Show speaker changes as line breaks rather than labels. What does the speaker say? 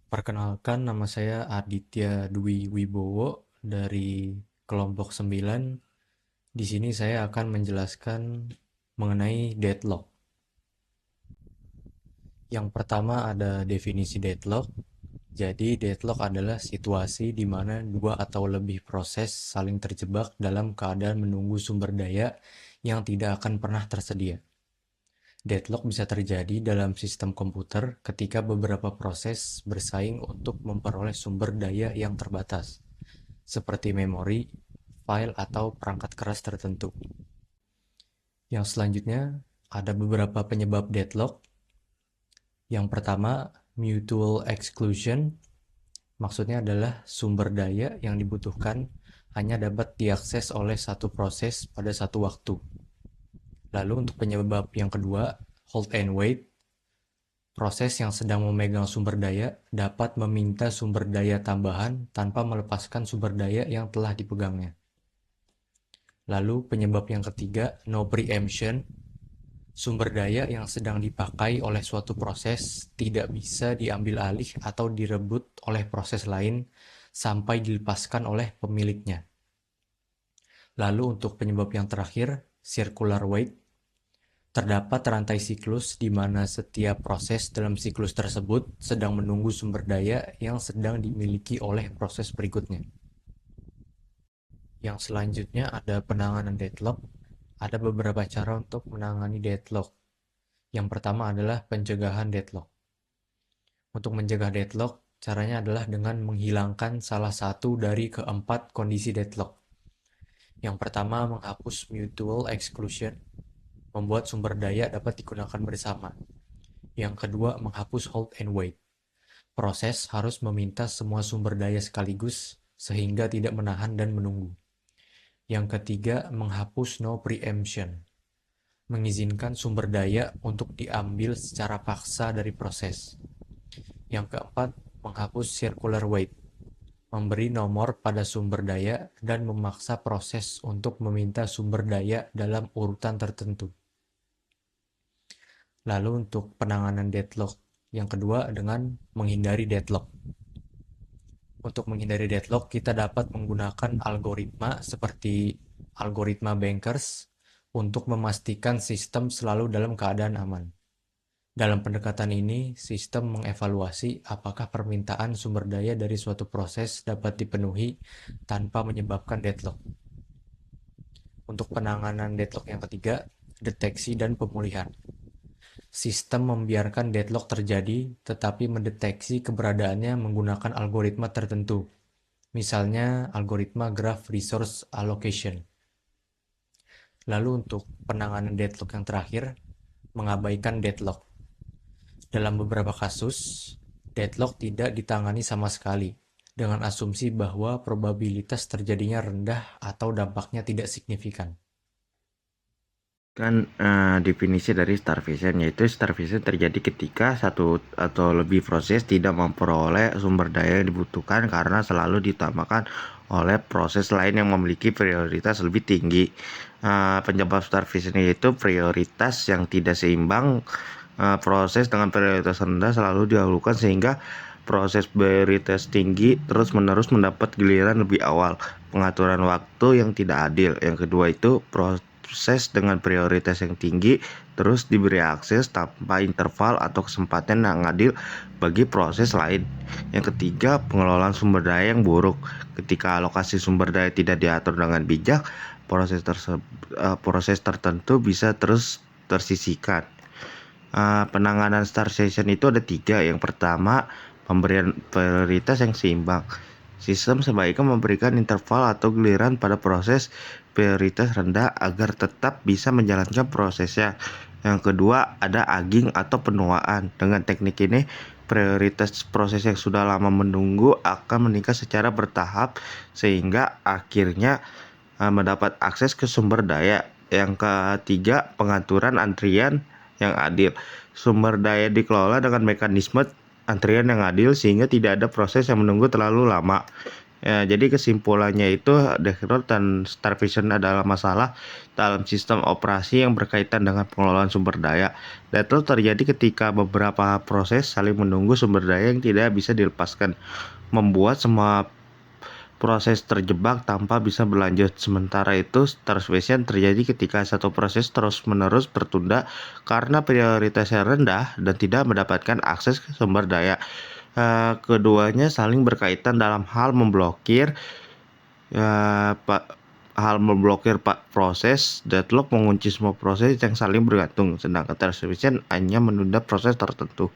Perkenalkan, nama saya Aditya Dwi Wibowo dari kelompok 9. Di sini saya akan menjelaskan mengenai deadlock. Yang pertama ada definisi deadlock. Jadi, deadlock adalah situasi di mana dua atau lebih proses saling terjebak dalam keadaan menunggu sumber daya yang tidak akan pernah tersedia. Deadlock bisa terjadi dalam sistem komputer ketika beberapa proses bersaing untuk memperoleh sumber daya yang terbatas, seperti memori, file, atau perangkat keras tertentu. Yang selanjutnya, ada beberapa penyebab deadlock. Yang pertama, mutual exclusion. Maksudnya adalah sumber daya yang dibutuhkan hanya dapat diakses oleh satu proses pada satu waktu. Lalu untuk penyebab yang kedua, hold and wait. Proses yang sedang memegang sumber daya dapat meminta sumber daya tambahan tanpa melepaskan sumber daya yang telah dipegangnya. Lalu penyebab yang ketiga, no preemption. Sumber daya yang sedang dipakai oleh suatu proses tidak bisa diambil alih atau direbut oleh proses lain sampai dilepaskan oleh pemiliknya. Lalu untuk penyebab yang terakhir, circular wait. Terdapat rantai siklus di mana setiap proses dalam siklus tersebut sedang menunggu sumber daya yang sedang dimiliki oleh proses berikutnya. Yang selanjutnya ada penanganan deadlock. Ada beberapa cara untuk menangani deadlock. Yang pertama adalah pencegahan deadlock. Untuk mencegah deadlock, caranya adalah dengan menghilangkan salah satu dari keempat kondisi deadlock. Yang pertama, menghapus mutual exclusion, membuat sumber daya dapat digunakan bersama. Yang kedua, menghapus hold and wait. Proses harus meminta semua sumber daya sekaligus sehingga tidak menahan dan menunggu. Yang ketiga, menghapus no preemption, mengizinkan sumber daya untuk diambil secara paksa dari proses. Yang keempat, menghapus circular wait, memberi nomor pada sumber daya dan memaksa proses untuk meminta sumber daya dalam urutan tertentu. Lalu untuk penanganan deadlock yang kedua dengan menghindari deadlock. Untuk menghindari deadlock, kita dapat menggunakan algoritma seperti algoritma Bankers untuk memastikan sistem selalu dalam keadaan aman. Dalam pendekatan ini, sistem mengevaluasi apakah permintaan sumber daya dari suatu proses dapat dipenuhi tanpa menyebabkan deadlock. Untuk penanganan deadlock yang ketiga, deteksi dan pemulihan. Sistem membiarkan deadlock terjadi, tetapi mendeteksi keberadaannya menggunakan algoritma tertentu. Misalnya, algoritma graph resource allocation. Lalu untuk penanganan deadlock yang terakhir, mengabaikan deadlock. Dalam beberapa kasus, deadlock tidak ditangani sama sekali, dengan asumsi bahwa probabilitas terjadinya rendah atau dampaknya tidak signifikan.
Definisi dari starvation, yaitu starvation terjadi ketika satu atau lebih proses tidak memperoleh sumber daya yang dibutuhkan karena selalu ditambahkan oleh proses lain yang memiliki prioritas lebih tinggi. Penyebab starvation yaitu prioritas yang tidak seimbang. Proses dengan prioritas rendah selalu didahulukan sehingga proses prioritas tinggi terus-menerus mendapat giliran lebih awal. Pengaturan waktu yang tidak adil. Yang kedua itu proses dengan prioritas yang tinggi terus diberi akses tanpa interval atau kesempatan yang adil bagi proses lain. Yang ketiga, pengelolaan sumber daya yang buruk. Ketika alokasi sumber daya tidak diatur dengan bijak, proses tertentu bisa terus tersisihkan. Penanganan starvation itu ada 3. Yang pertama, pemberian prioritas yang seimbang. Sistem sebaiknya memberikan interval atau giliran pada proses prioritas rendah agar tetap bisa menjalankan prosesnya. Yang kedua, ada aging atau penuaan. Dengan teknik ini, prioritas proses yang sudah lama menunggu akan meningkat secara bertahap sehingga akhirnya mendapat akses ke sumber daya. Yang ketiga, pengaturan antrian yang adil. Sumber daya dikelola dengan mekanisme antrian yang adil sehingga tidak ada proses yang menunggu terlalu lama. Ya, jadi kesimpulannya itu deadlock dan starvation adalah masalah dalam sistem operasi yang berkaitan dengan pengelolaan sumber daya. Deadlock terjadi ketika beberapa proses saling menunggu sumber daya yang tidak bisa dilepaskan, membuat semua proses terjebak tanpa bisa berlanjut. Sementara itu, starvation terjadi ketika satu proses terus-menerus tertunda karena prioritasnya rendah dan tidak mendapatkan akses ke sumber daya. Keduanya saling berkaitan dalam hal memblokir proses. Deadlock mengunci semua proses yang saling bergantung, sedangkan starvation hanya menunda proses tertentu.